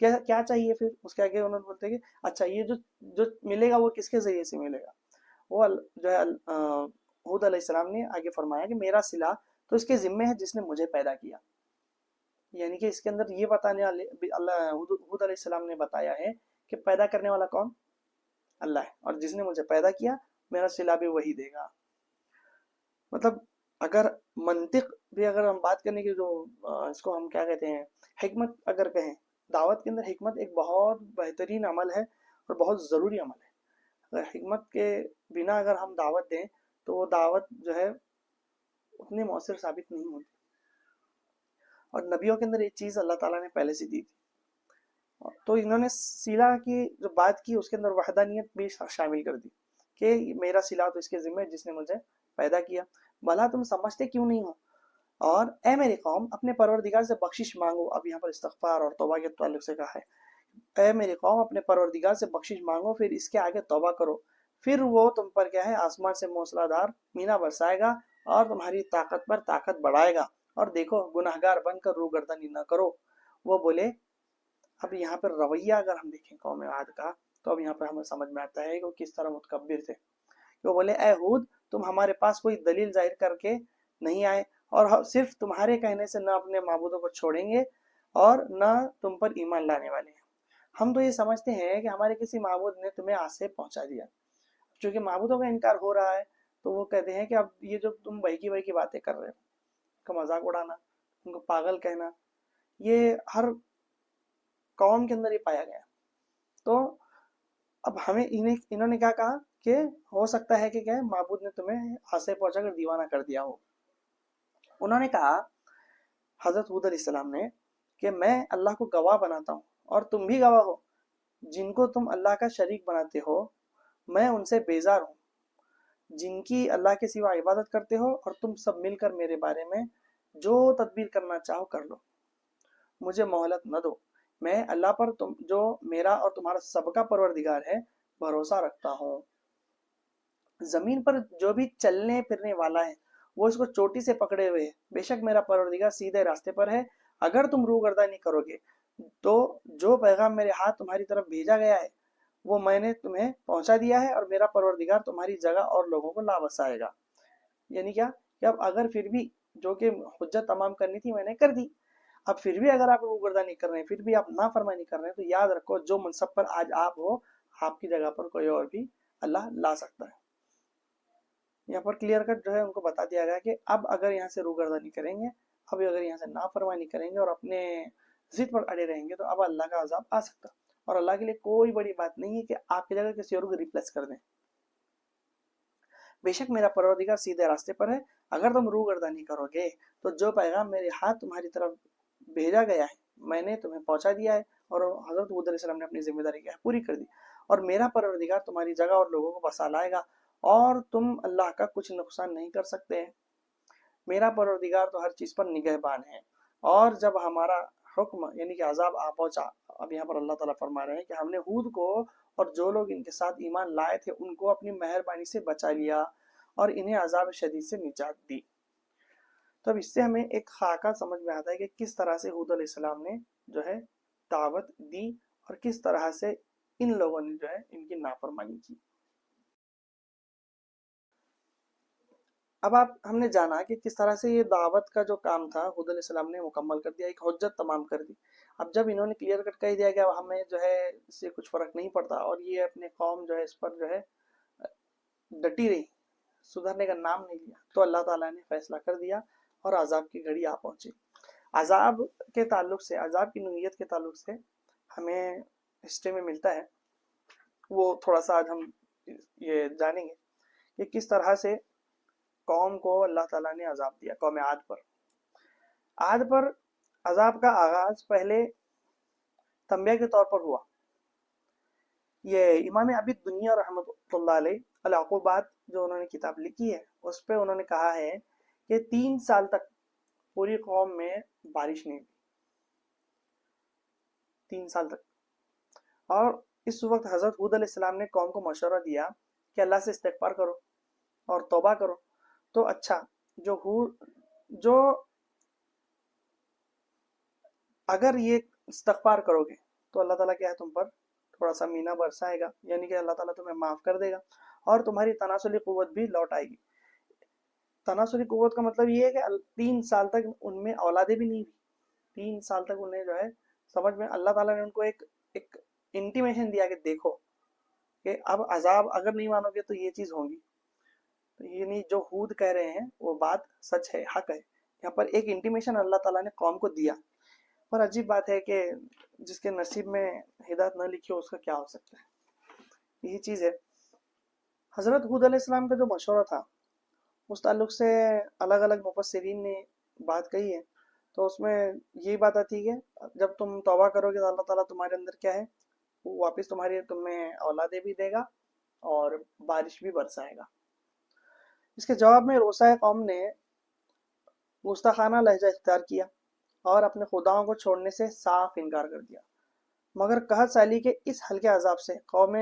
کیا چاہیے پھر اس کے آگے انہوں نے بولتے ہیں کہ اچھا یہ جو ملے گا وہ کس کے ذریعے سے ملے گا؟ وہ جو ہے ہود علیہ السلام نے آگے فرمایا کہ میرا صلہ تو اس کے ذمے ہے جس نے مجھے پیدا کیا. یعنی کہ اس کے اندر یہ بتانے والے اللہ ہود علیہ السلام نے بتایا ہے کہ پیدا کرنے والا کون؟ اللہ ہے، اور جس نے مجھے پیدا کیا میرا صلہ بھی وہی دے گا. مطلب اگر منطق بھی اگر ہم بات کرنے کی جو اس کو ہم کیا کہتے ہیں حکمت اگر کہیں، دعوت کے اندر حکمت ایک بہت بہترین عمل ہے اور بہت ضروری عمل ہے. اگر حکمت کے بنا اگر ہم دعوت دیں تو وہ دعوت جو ہے اتنی مؤثر ثابت نہیں ہوتی. اور نبیوں کے اندر یہ چیز اللہ تعالیٰ نے پہلے سے دی تھی. تو انہوں نے صلہ کی جو بات کی اس کے اندر وحدانیت بھی شامل کر دی کہ میرا صلہ تو اس کے ذمہ ہے جس نے مجھے پیدا کیا. بھلا تم سمجھتے کیوں نہیں ہو؟ اور اے میری قوم اپنے پروردگار سے بخشش مانگو. اب یہاں پر استغفار اور توبہ کے تعلق سے کہا ہے اے میری قوم اپنے پروردگار سے بخشش مانگو، پھر اس کے آگے توبہ کرو، پھر وہ تم پر کیا ہے آسمان سے موسلا دھار مینا برسائے گا اور تمہاری طاقت پر طاقت بڑھائے گا، اور دیکھو گناہگار بن کر روگردانی نہ کرو. وہ بولے، اب یہاں پر رویہ اگر ہم دیکھیں قوم عاد کا تو اب یہاں پر ہمیں سمجھ میں آتا ہے کہ وہ کس طرح متکبر تھے. وہ بولے اے ہود تم ہمارے پاس کوئی دلیل ظاہر کر کے نہیں آئے، اور صرف تمہارے کہنے سے نہ اپنے معبودوں کو چھوڑیں گے اور نہ تم پر ایمان لانے والے ہیں. ہم تو یہ سمجھتے ہیں کہ ہمارے کسی معبود نے تمہیں آج پہنچا دیا. چونکہ معبودوں کا انکار ہو رہا ہے تو وہ کہتے ہیں کہ اب یہ جو تم بہکی کی باتیں کر رہے ہو، ان کا مذاق اڑانا، ان کو پاگل کہنا، یہ ہر قوم کے اندر یہ پایا گیا. تو اب ہمیں انہوں نے کیا کہا کہ ہو سکتا ہے کہ کیا معبود نے تمہیں آسے پہنچا کر دیوانہ کر دیا ہو. انہوں نے کہا حضرت ہود علیہ السلام نے کہ میں اللہ کو گواہ بناتا ہوں اور تم بھی گواہ ہو، جن کو تم اللہ کا شریک بناتے ہو میں ان سے بیزار ہوں، جن کی اللہ کے سوا عبادت کرتے ہو، اور تم سب مل کر میرے بارے میں جو تدبیر کرنا چاہو کر لو، مجھے مہلت نہ دو. میں اللہ پر جو میرا اور تمہارا سب کا پروردگار ہے بھروسہ رکھتا ہوں. زمین پر جو بھی چلنے پھرنے والا ہے وہ اس کو چوٹی سے پکڑے ہوئے ہے. بے شک میرا پروردگار سیدھے راستے پر ہے. اگر تم روگردانی کرو گے تو جو پیغام میرے ہاتھ تمہاری طرف بھیجا گیا ہے وہ میں نے تمہیں پہنچا دیا ہے، اور میرا پروردگار تمہاری جگہ اور لوگوں کو لا بسائے گا. یعنی کیا کہ اب اگر پھر بھی جو کہ حجت تمام کرنی تھی میں نے کر دی، اب پھر بھی اگر آپ روگردانی کر رہے ہیں، پھر بھی آپ نافرمانی کر رہے ہیں، تو یاد رکھو جو منصب پر آج آپ ہو آپ کی جگہ پر کوئی اور بھی اللہ لا سکتا ہے. یہاں پر کلیئر کٹ جو ہے ان کو بتا دیا گیا کہ اب اگر یہاں سے روگردانی کریں گے، اب اگر یہاں سے نافرمانی کریں گے اور اپنے ضد پر اڑے رہیں گے تو اب اللہ کا عذاب آ سکتا. اور اللہ کے لیے کوئی بڑی بات نہیں ہے کہ آپ کی جگہ کسی اور کو ریپلیس کر دیں. بے شک میرا پروردگار سیدھے راستے پر ہے. اگر تم روگردانی کرو گے تو جو پیغام میرے ہاتھ تمہاری طرف بھیجا گیا ہے میں نے تمہیں پہنچا دیا ہے، اور حضرت ہود علیہ السلام نے اپنی ذمہ داری کیا ہے پوری کر دی. اور میرا پروردگار تمہاری جگہ اور لوگوں کو بسا لائے گا اور تم اللہ کا کچھ نقصان نہیں کر سکتے. میرا پروردگار تو ہر چیز پر نگہبان ہے. اور جب ہمارا حکم یعنی کہ عذاب آ پہنچا، اب یہاں پر اللہ تعالیٰ فرما رہے ہیں کہ ہم نے ہود کو اور جو لوگ ان کے ساتھ ایمان لائے تھے ان کو اپنی مہربانی سے بچا لیا اور انہیں عذاب شدید سے نجات دی. تو اب اس سے ہمیں ایک خاکہ سمجھ میں آتا ہے کہ کس طرح سے ہود علیہ السلام نے جو ہے دعوت دی اور کس طرح سے ان لوگوں نے جو ہے ان کی نافرمانی کی. اب ہم نے جانا کہ کس طرح سے یہ دعوت کا جو کام تھا ہود علیہ السلام نے مکمل کر دیا، ایک حجت تمام کر دی. اب جب انہوں نے کلیئر کٹ کہہ دیا کہ اب ہمیں جو ہے اس سے کچھ فرق نہیں پڑتا اور یہ اپنے قوم جو ہے اس پر جو ہے ڈٹی رہی، سدھرنے کا نام نہیں لیا، تو اللہ تعالیٰ نے فیصلہ کر دیا اور عذاب کی گھڑی آ پہنچی. عذاب کے تعلق سے، عذاب کی نوعیت کے تعلق سے ہمیں ہسٹری میں ملتا ہے، وہ تھوڑا سا آج ہم یہ جانیں گے کہ کس طرح سے قوم کو اللہ تعالیٰ نے عذاب دیا. قوم عاد پر، عاد پر عذاب کا آغاز پہلے تنبیہ کے طور پر ہوا. یہ امام ابی دنیا رحمۃ اللہ علیہ العقوبات جو انہوں نے کتاب لکھی ہے اس پہ انہوں نے کہا ہے کہ 3 سال تک پوری قوم میں بارش نہیں ہوئی، 3 سال تک. اور اس وقت حضرت ہود علیہ السلام نے قوم کو مشورہ دیا کہ اللہ سے استغفار کرو اور توبہ کرو. تو اچھا جو اگر یہ استغفار کرو گے تو اللہ تعالیٰ کیا ہے تم پر تھوڑا سا مینہ برسائے گا، یعنی کہ اللہ تعالیٰ تمہیں معاف کر دے گا اور تمہاری تناسلی قوت بھی لوٹ آئے گی۔ تناسلی قوت کا مطلب یہ ہے کہ 3 سال تک ان میں اولادیں بھی نہیں ہوئی، 3 سال تک انہیں جو ہے سمجھ میں اللہ تعالیٰ نے ان کو ایک انٹیمیشن دیا کہ دیکھو کہ اب عذاب اگر نہیں مانو گے تو یہ چیز ہوگی۔ تو یعنی جو ہود کہہ رہے ہیں وہ بات سچ ہے، حق ہے، یہاں پر ایک انٹیمیشن اللہ تعالیٰ نے قوم کو دیا۔ پر عجیب بات ہے کہ جس کے نصیب میں ہدایت نہ لکھی ہو اس کا کیا ہو سکتا ہے، یہی چیز ہے۔ حضرت ہود علیہ السلام کا جو مشورہ تھا اس تعلق سے الگ الگ مفسرین نے بات کہی ہے، تو اس میں یہی بات آتی ہے کہ جب تم توبہ کرو گے تو اللہ تعالیٰ تمہارے اندر کیا ہے وہ واپس تمہیں اولادیں بھی دے گا اور بارش بھی برسائے گا۔ اس کے جواب میں روسائے قوم نے گستاخانہ لہجہ اختیار کیا اور اپنے خداؤں کو چھوڑنے سے صاف انکار کر دیا، مگر قحط سالی کے اس ہلکے عذاب سے قوم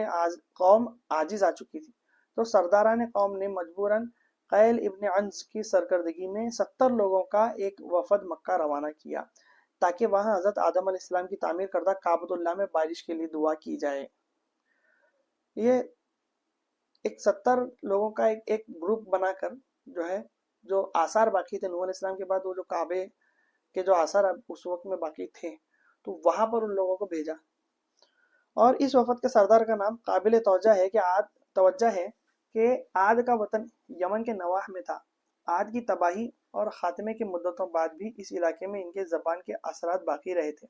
عاجز آ چکی تھی، تو سرداران قوم نے مجبوراً قیل ابن عنز کی سرکردگی میں 70 لوگوں کا ایک وفد مکہ روانہ کیا تاکہ وہاں حضرت آدم علیہ السلام کی تعمیر کردہ کعبۃ اللہ میں بارش کے لیے دعا کی جائے۔ یہ ایک 70 لوگوں کا ایک گروپ بنا کر جو ہے جو آثار باقی تھے نوح علیہ السلام کے بعد، وہ جو کعبے کے جو آثار اس وقت میں باقی تھے تو وہاں پر ان لوگوں کو بھیجا، اور اس وفد کے سردار کا نام قابل توجہ ہے کہ عاد کا وطن یمن کے نواح میں تھا۔ عاد کی تباہی اور خاتمے کی مدتوں بعد بھی اس علاقے میں ان کے زبان کے اثرات باقی رہے تھے۔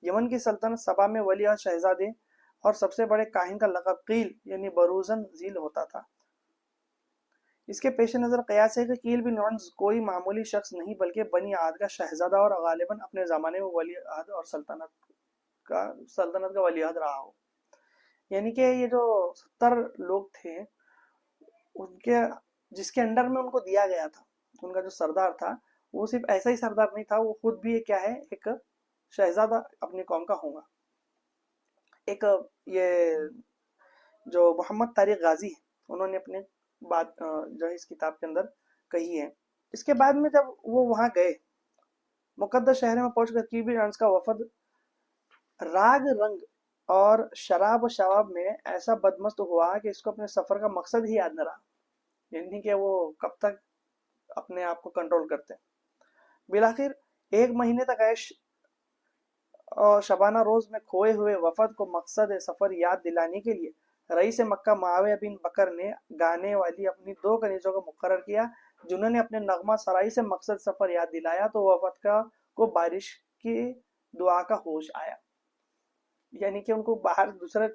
یمن کی سلطنت سبا میں ولی اور شہزادے اور سب سے بڑے کاہن کا لقب قیل یعنی بروزن ذیل ہوتا تھا۔ اس کے پیش نظر قیاس ہے کہ قیل بن عنز کوئی معمولی شخص نہیں بلکہ بنی عاد کا شہزادہ اور غالباً اپنے زمانے میں ولی عہد اور سلطنت کا ولی عہد رہا ہو۔ یعنی کہ یہ جو 70 لوگ تھے ان کے جس کے انڈر میں ان کو دیا گیا تھا، ان کا جو سردار تھا وہ صرف ایسا ہی سردار نہیں تھا، وہ خود بھی کیا ہے ایک شہزادہ اپنی قوم کا ہوگا۔ ایک یہ جو محمد طارق غازی ہے انہوں نے اپنے بات جو ہے اس کتاب کے اندر کہی ہے۔ اس کے بعد میں جب وہ وہاں گئے مقدس شہر میں پہنچ کر کیبی ڈانس کا وفد راگ رنگ اور شراب و شواب میں ایسا بدمست ہوا کہ اس کو اپنے سفر کا مقصد ہی یاد نہ رہا، یعنی کہ وہ کب تک اپنے آپ کو کنٹرول کرتے۔ بالآخر 1 مہینے تک عیش اور شبانہ روز میں کھوئے ہوئے وفد کو مقصد سفر یاد دلانے کے لیے رئیس مکہ معاویہ بن بکر نے گانے والی اپنی 2 کنیزوں کو مقرر کیا، جنہوں نے اپنے نغمہ سرائی سے مقصد سفر یاد دلایا تو وفد کو بارش کی دعا کا ہوش آیا۔ یعنی کہ ان کو باہر دوسرا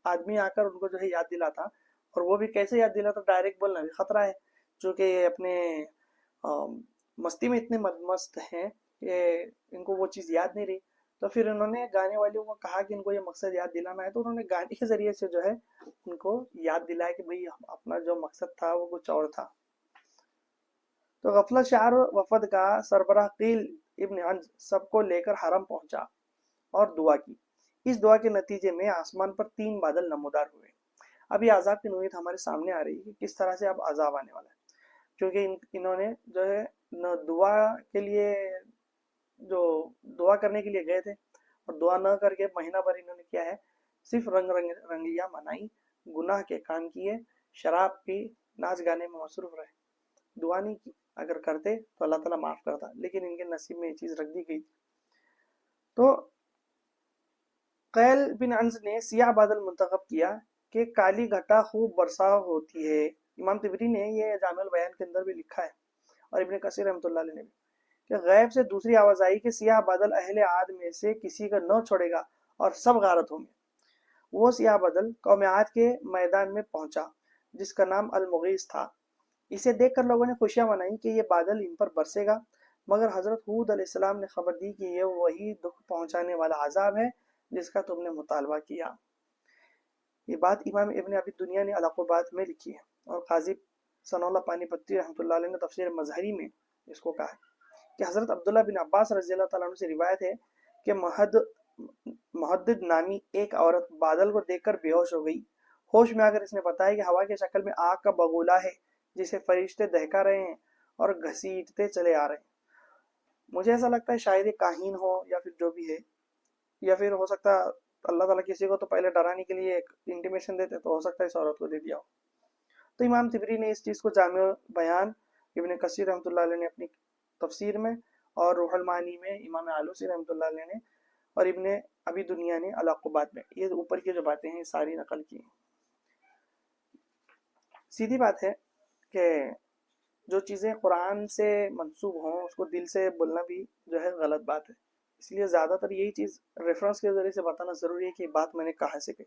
آدمی آ کر ان کو جو ہے یاد دلاتا، اور وہ بھی کیسے یاد دلاتا، ڈائریکٹ بولنا بھی خطرہ ہے، چونکہ یہ اپنے مستی میں اتنے مست ہیں کہ ان کو وہ چیز یاد نہیں رہی۔ تو پھر انہوں نے گانے والوں کو کہا کہ ان کو یہ مقصد یاد دلانا ہے، تو انہوں نے گانے کے ذریعے سے جو ہے ان کو یاد دلایا کہ بھئی اپنا جو مقصد تھا وہ کچھ اور تھا۔ تو غفلت شعار وفد کا سربراہ قیل ابن عنز سب کو لے کر حرم پہنچا اور دعا کی۔ اس دعا کے نتیجے میں آسمان پر 3 بادل نمودار ہوئے۔ اب یہ عذاب کی نوعیت ہمارے سامنے آ رہی ہے کہ کس طرح سے اب عذاب آنے والا ہے، کیونکہ انہوں نے جو ہے دعا کے لیے جو دعا کرنے کے لیے گئے تھے اور دعا نہ کر کے مہینہ بھر انہوں نے کیا ہے صرف رنگیاں منائی، گناہ کے کام کیے، شراب پی، ناچ گانے میں مصروف رہے، دعا نہیں کی۔ اگر کرتے تو اللہ تعالیٰ معاف کرتا، لیکن ان کے نصیب میں یہ چیز رکھ دی گئی۔ تو قیل بن عنز نے سیاہ بادل منتخب کیا کہ کالی گھٹا خوب برسا ہوتی ہے۔ امام طبری نے یہ جامع البیان کے اندر بھی لکھا ہے، اور ابن کثیر رحمۃ اللہ علیہ نے بھی، کہ غیب سے دوسری آواز آئی کہ سیاہ بادل اہل عاد میں سے کسی کا نہ چھوڑے گا اور سب غارت ہوں گے۔ وہ سیاہ بادل قوم عاد کے میدان میں پہنچا جس کا نام المغیث تھا۔ اسے دیکھ کر لوگوں نے خوشیاں منائی کہ یہ بادل ان پر برسے گا، مگر حضرت ہود علیہ السلام نے خبر دی کہ یہ وہی دکھ پہنچانے والا عذاب ہے جس کا تم نے مطالبہ کیا۔ یہ بات امام ابن ابی دنیا نے العقوبات میں لکھی ہے، اور قاضی ثناء اللہ پانی پتی رحمۃ اللہ علیہ نے تفسیر مظہری میں اس کو کہا ہے کہ حضرت عبداللہ بن عباس رضی اللہ تعالیٰ عنہ سے روایت ہے کہ محدد نامی ایک عورت بادل کو دیکھ کر بے ہوش ہو گئی۔ ہوش میں آ کر اس نے بتایا کہ ہوا کی شکل میں آگ کا بگولا ہے جسے فرشتے دہکا رہے ہیں اور گھسیٹتے چلے آ رہے ہیں۔ مجھے ایسا لگتا ہے شاید یہ کاہن ہو یا پھر جو بھی ہے، یا پھر ہو سکتا اللہ تعالیٰ کسی کو تو پہلے ڈرانے کے لیے ایک انٹیمیشن دیتے، تو ہو سکتا ہے اس عورت کو دے دیا ہو۔ تو امام طبری نے اس چیز کو جامع بیان ابن کثیر رحمۃ اللہ علیہ نے اپنی تفسیر میں، اور روح المعانی میں امام آلوسی رحمۃ اللہ علیہ نے، اور ابن ابی دنیا نے العقوبات میں، یہ اوپر کی جو باتیں ہیں ساری نقل کی ہیں۔ سیدھی بات ہے کہ جو چیزیں قرآن سے منسوب ہوں اس کو دل سے بولنا بھی جو ہے غلط بات ہے، اس لیے زیادہ تر یہی چیز ریفرنس کے ذریعے سے بتانا ضروری ہے کہ بات میں نے کہاں سے کہی۔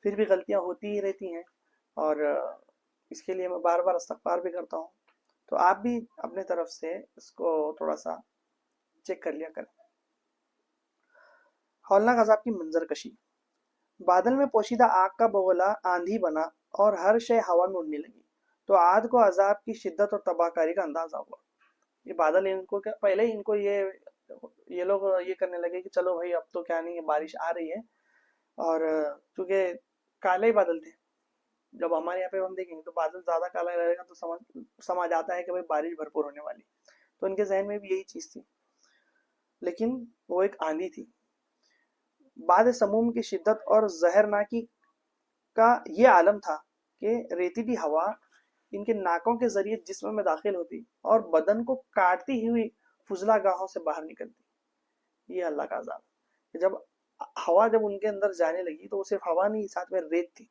پھر بھی غلطیاں ہوتی ہی رہتی ہیں، اور اس کے لیے میں بار بار استغفار بھی کرتا ہوں، تو آپ بھی اپنے طرف سے اس کو تھوڑا سا چیک کر لیا کریں۔ ہولناک عذاب کی منظر کشی۔ بادل میں پوشیدہ آگ کا بگولا آندھی بنا اور ہر شے ہوا میں اڑنے لگی، تو عاد کو عذاب کی شدت اور تباہ کاری کا اندازہ ہوا۔ یہ بادل ان کو پہلے ہی ان کو یہ لوگ یہ کرنے لگے کہ چلو بھائی اب تو کیا نہیں، بارش آ رہی ہے، اور چونکہ کالے بادل تھے، جب ہمارے یہاں پہ ہم دیکھیں گے تو بادل زیادہ کالا رہے گا تو سمجھ آتا ہے کہ بھائی بارش بھرپور ہونے والی، تو ان کے ذہن میں بھی یہی چیز تھی، لیکن وہ ایک آندھی تھی۔ بعد سموم کی شدت اور زہرناکی کا یہ عالم تھا کہ ریتیلی ہوا ان کے ناکوں کے ذریعے جسم میں داخل ہوتی اور بدن کو کاٹتی ہوئی فضلہ گاہوں سے باہر نکلتی۔ یہ اللہ کا عذاب ہے۔ جب ہوا ان کے اندر جانے لگی تو وہ صرف ہوا نہیں، ساتھ میں ریت تھی،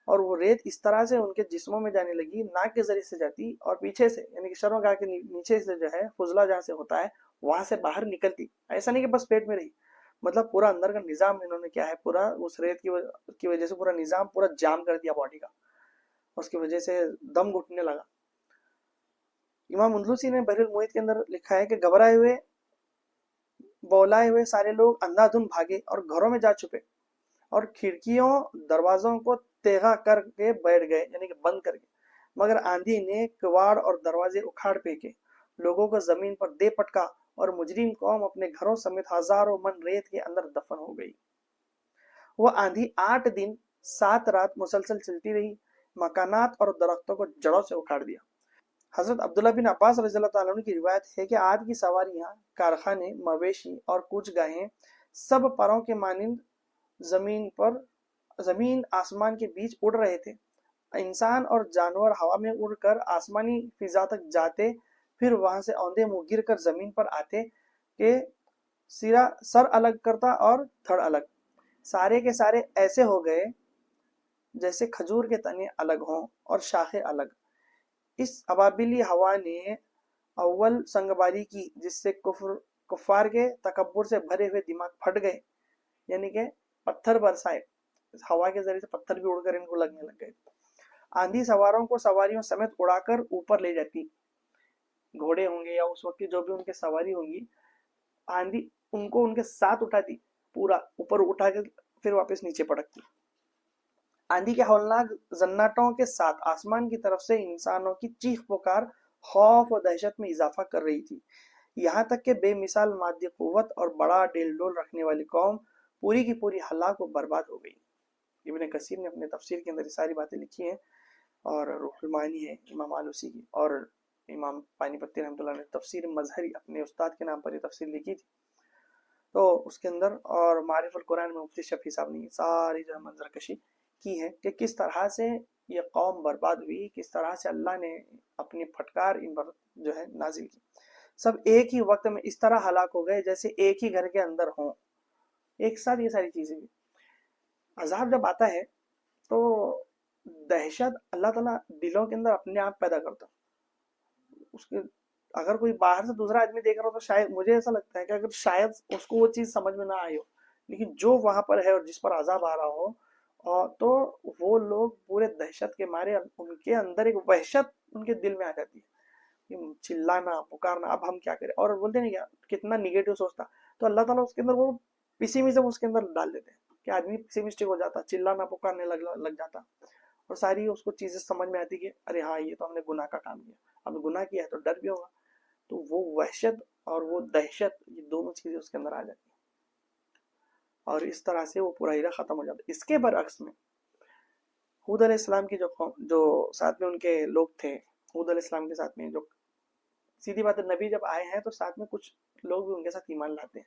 اور وہ ریت اس طرح سے ان کے جسموں میں جانے لگی، ناک کے ذریعے سے جاتی اور پیچھے سے یعنی کہ شرم گاہ کے نیچے سے جو ہے فضلہ جہاں سے ہوتا ہے وہاں سے باہر نکلتی۔ ایسا نہیں کہ بس پیٹ میں رہی، مطلب پورا اندر کا نظام انہوں نے کیا ہے، پورا اس ریت کی وجہ سے پورا نظام پورا جام کر دیا باڈی کا، اس کی وجہ سے دم گھٹنے لگا۔ امام اندلسی نے بحر المحیط کے اندر لکھا ہے کہ گھبرائے ہوئے بولائے ہوئے سارے لوگ اندھا دھند بھاگے اور گھروں میں جا چھپے، اور کھڑکیوں دروازوں کو تیغا کر کے بیٹھ گئے یعنی کہ بند کر کے، مگر آندھی نے کواڑ اور دروازے اکھاڑ پھینکے، لوگوں کو زمین پر دے پٹکا، اور مجرم قوم اپنے گھروں سمیت ہزاروں من ریت کے اندر دفن ہو گئی۔ وہ آندھی 8 دن 7 رات مسلسل چلتی رہی، مکانات اور درختوں کو جڑوں سے اکھاڑ دیا۔ حضرت عبداللہ بن عباس رضی اللہ تعالیٰ عنہ کی روایت ہے کہ عاد کی سواریاں، کارخانے، مویشی اور کوچ گاہیں سب پروں کے مانند زمین آسمان کے بیچ اڑ رہے تھے۔ انسان اور جانور ہوا میں اڑ کر آسمانی فضا تک جاتے، پھر وہاں سے اوندے منہ گر کر زمین پر آتے کہ سر الگ کرتا اور دھڑ الگ، سارے کے سارے ایسے ہو گئے جیسے کھجور کے تنے الگ ہوں اور شاخیں الگ۔ اس ابابیلی ہوا نے اول سنگباری کی، جس سے کفار کے تکبر سے بھرے ہوئے دماغ پھٹ گئے، یعنی کہ پتھر برسائے، ہوا کے ذریعے سے پتھر بھی اڑ کر ان کو لگنے لگ گئے۔ آندھی سواروں کو سواریوں سمیت اڑا کر اوپر لے جاتی، گھوڑے ہوں گے یا اس وقت کی جو بھی ان کے سواری ہوں گی، آندھی ان کو ان کے ساتھ اٹھاتی، پورا اوپر اٹھا کے پھر واپس نیچے پٹکتی۔ آندھی کے ہولناک زناٹوں کے ساتھ آسمان کی طرف سے انسانوں کی چیخ پکار خوف و دہشت میں اضافہ کر رہی تھی، یہاں تک کہ بے مثال مادی قوت اور بڑا ڈیل ڈول رکھنے والی قوم پوری کی پوری ہلاک و برباد ہو گئی۔ ابن کثیر نے اپنے تفسیر کے اندر یہ ساری باتیں لکھی ہیں، اور روح المعانی ہے امام آلوسی کی، اور امام پانی پتی رحمۃ اللہ نے تفسیر مظہری اپنے استاد کے نام پر یہ تفسیر لکھی تھی، تو اس کے اندر، اور معارف القرآن میں مفتی شفیع صاحب نے ساری جو منظر کشی کی ہے کہ کس طرح سے یہ قوم برباد ہوئی، کس طرح سے اللہ نے اپنی پھٹکار ان پر جو ہے نازل کی۔ سب ایک ہی وقت میں اس طرح ہلاک ہو گئے جیسے ایک ہی گھر کے اندر ہوں، ایک ساتھ یہ ساری چیزیں بھی۔ عذاب جب آتا ہے تو دہشت اللہ تعالیٰ دلوں کے اندر اپنے آپ پیدا کرتا، اس کے اگر کوئی باہر سے دوسرا آدمی دیکھ رہا ہو تو شاید مجھے ایسا لگتا ہے کہ اگر شاید اس کو وہ چیز سمجھ میں نہ آئی ہو، لیکن جو وہاں پر ہے اور جس پر عذاب آ رہا ہو، تو وہ لوگ پورے دہشت کے مارے، ان کے اندر ایک وحشت ان کے دل میں آ جاتی ہے، چلانا پکارنا اب ہم کیا کریں، اور بولتے نہیں کیا کتنا نگیٹو سوچتا، تو اللہ تعالیٰ اس کے اندر وہ پیسیمزم اس کے اندر ڈال دیتے ہیں کہ آدمی پیسیمسٹک ہو جاتا، چلانا پکارنے لگ جاتا، اور ساری اس کو چیزیں سمجھ میں آتی کہ ارے ہاں یہ تو ہم نے گناہ کا کام کیا، اب گناہ کیا ہے تو ڈر بھی ہوگا، تو وہ وحشت اور وہ دہشت یہ دونوں چیزیں اس کے اندر آ جاتی ہیں، اور اس طرح سے وہ پورا ہیرا ختم ہو جاتا ہے۔ اس کے برعکس میں ہود علیہ السلام کی جو ساتھ میں ان کے لوگ تھے، ہود علیہ السلام کے ساتھ میں جو سیدھی بات ہے، نبی جب آئے ہیں تو ساتھ میں کچھ لوگ بھی ان کے ساتھ ایمان لاتے ہیں،